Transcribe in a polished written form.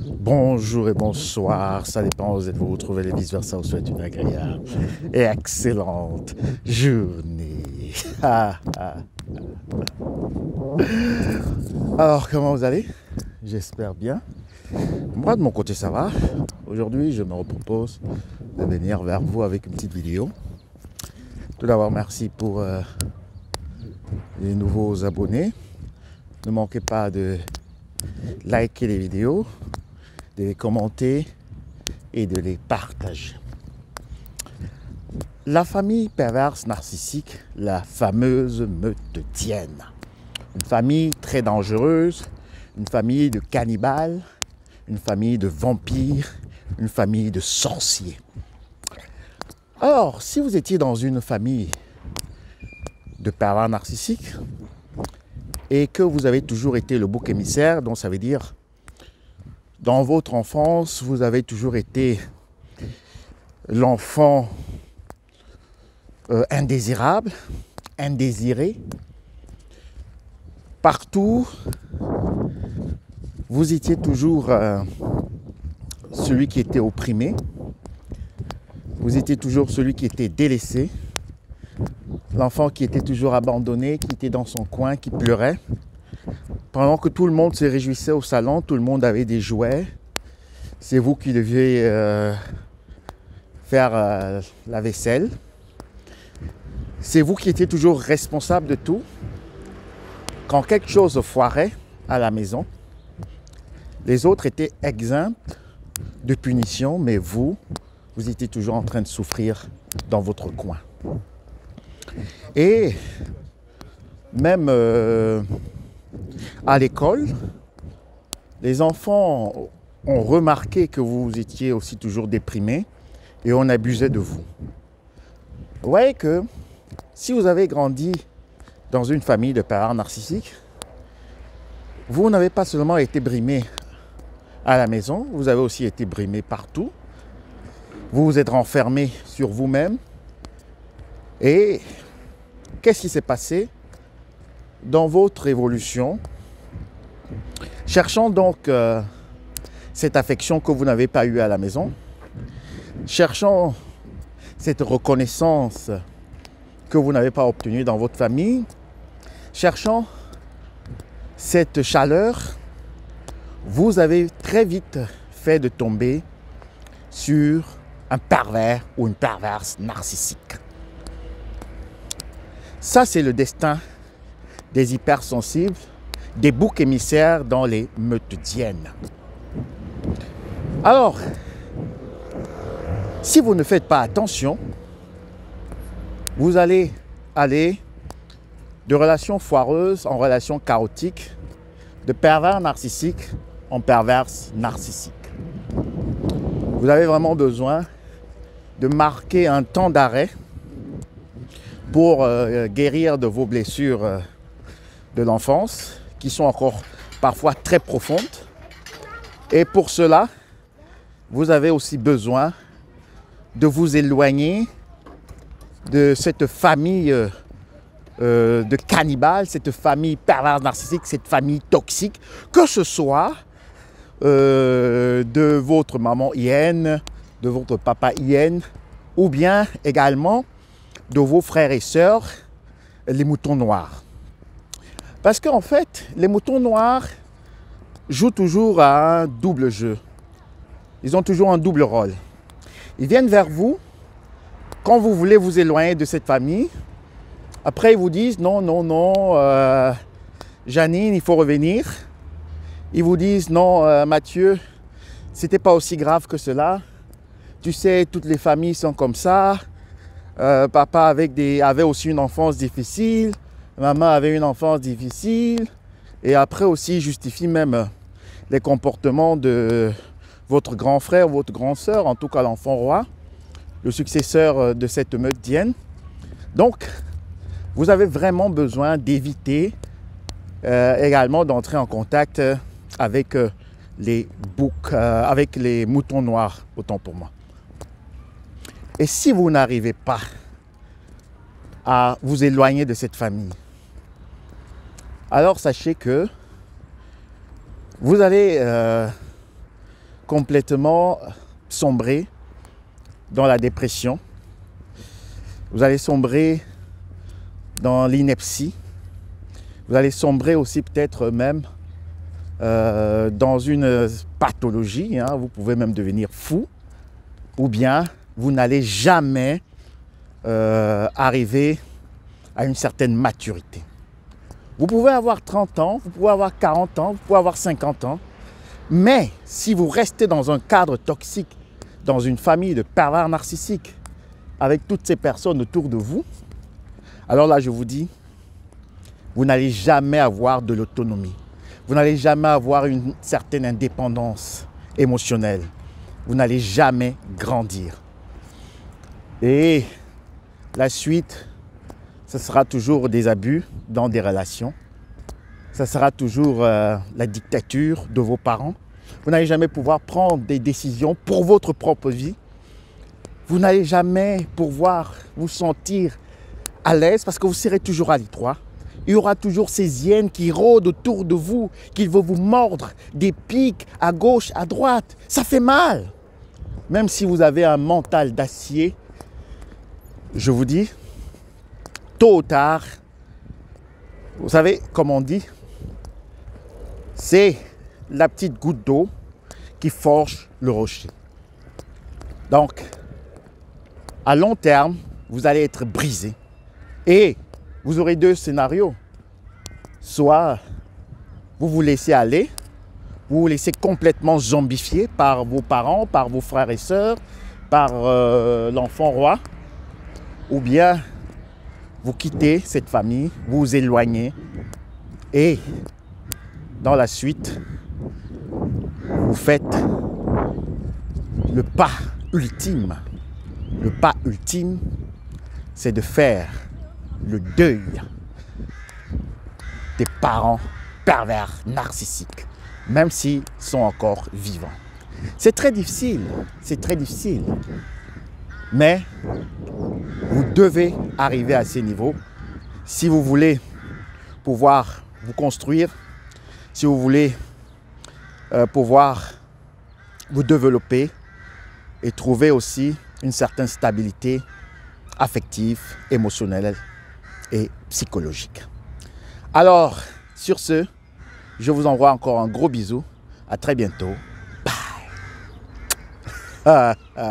Bonjour et bonsoir, ça dépend où vous êtes, vous retrouvez les vice-versa, vous souhaite une agréable et excellente journée. Alors, comment vous allez? J'espère bien. Moi, de mon côté, ça va. Aujourd'hui, je me propose de venir vers vous avec une petite vidéo. Tout d'abord, merci pour les nouveaux abonnés. Ne manquez pas de liker les vidéos, de les commenter et de les partager. La famille perverse narcissique, la fameuse meutetienne. Une famille très dangereuse, une famille de cannibales, une famille de vampires, une famille de sorciers. Alors, si vous étiez dans une famille de pervers narcissiques et que vous avez toujours été le bouc émissaire, donc ça veut dire dans votre enfance, vous avez toujours été l'enfant indésirable, indésiré. Partout, vous étiez toujours celui qui était opprimé. Vous étiez toujours celui qui était délaissé. L'enfant qui était toujours abandonné, qui était dans son coin, qui pleurait. Pendant que tout le monde se réjouissait au salon, tout le monde avait des jouets. C'est vous qui deviez faire la vaisselle. C'est vous qui étiez toujours responsable de tout. Quand quelque chose foirait à la maison, les autres étaient exempts de punition, mais vous étiez toujours en train de souffrir dans votre coin. Et même à l'école, les enfants ont remarqué que vous étiez aussi toujours déprimé et on abusait de vous. Vous voyez que si vous avez grandi dans une famille de parents narcissiques, vous n'avez pas seulement été brimé à la maison, vous avez aussi été brimé partout. Vous vous êtes renfermé sur vous-même. Et qu'est-ce qui s'est passé dans votre évolution? Cherchant donc cette affection que vous n'avez pas eue à la maison, cherchant cette reconnaissance que vous n'avez pas obtenue dans votre famille, cherchant cette chaleur, vous avez très vite fait de tomber sur un pervers ou une perverse narcissique. Ça, c'est le destin des hypersensibles, des boucs émissaires dans les meutetiennes. Alors, si vous ne faites pas attention, vous allez aller de relations foireuses en relations chaotiques, de pervers narcissiques en perverses narcissiques. Vous avez vraiment besoin de marquer un temps d'arrêt pour guérir de vos blessures de l'enfance, qui sont encore parfois très profondes. Et pour cela, vous avez aussi besoin de vous éloigner de cette famille de cannibales, cette famille perverse narcissique, cette famille toxique, que ce soit de votre maman hyène, de votre papa hyène, ou bien également de vos frères et sœurs, les moutons noirs. Parce qu'en fait, les moutons noirs jouent toujours à un double jeu. Ils ont toujours un double rôle. Ils viennent vers vous quand vous voulez vous éloigner de cette famille. Après, ils vous disent non, non, non, Janine, il faut revenir. Ils vous disent non, Mathieu, c'était pas aussi grave que cela. Tu sais, toutes les familles sont comme ça. Papa avait aussi une enfance difficile. Maman avait une enfance difficile. Et après aussi, justifie même les comportements de votre grand frère, votre grande sœur, en tout cas l'enfant roi, le successeur de cette meutetienne. Donc, vous avez vraiment besoin d'éviter également d'entrer en contact avec les boucs, avec les moutons noirs, autant pour moi. Et si vous n'arrivez pas à vous éloigner de cette famille, alors sachez que vous allez complètement sombrer dans la dépression. Vous allez sombrer dans l'ineptie. Vous allez sombrer aussi peut-être même dans une pathologie. Hein. Vous pouvez même devenir fou. Ou bien vous n'allez jamais arriver à une certaine maturité. Vous pouvez avoir 30 ans, vous pouvez avoir 40 ans, vous pouvez avoir 50 ans. Mais si vous restez dans un cadre toxique, dans une famille de pervers narcissiques, avec toutes ces personnes autour de vous, alors là, je vous dis, vous n'allez jamais avoir de l'autonomie. Vous n'allez jamais avoir une certaine indépendance émotionnelle. Vous n'allez jamais grandir. Et la suite, ce sera toujours des abus dans des relations. Ce sera toujours la dictature de vos parents. Vous n'allez jamais pouvoir prendre des décisions pour votre propre vie. Vous n'allez jamais pouvoir vous sentir à l'aise parce que vous serez toujours à l'étroit. Il y aura toujours ces hyènes qui rôdent autour de vous, qui vont vous mordre, des pics à gauche, à droite. Ça fait mal. Même si vous avez un mental d'acier, je vous dis, tôt ou tard, vous savez, comme on dit, c'est la petite goutte d'eau qui forge le rocher. Donc, à long terme, vous allez être brisé. Et vous aurez deux scénarios. Soit vous vous laissez aller, vous vous laissez complètement zombifier par vos parents, par vos frères et sœurs, par l'enfant roi, ou bien vous quittez cette famille, vous vous éloignez et dans la suite, vous faites le pas ultime. Le pas ultime, c'est de faire le deuil des parents pervers narcissiques, même s'ils sont encore vivants. C'est très difficile, mais vous devez arriver à ces niveaux si vous voulez pouvoir vous construire, si vous voulez pouvoir vous développer et trouver aussi une certaine stabilité affective, émotionnelle et psychologique. Alors, sur ce, je vous envoie encore un gros bisou. À très bientôt. Bye.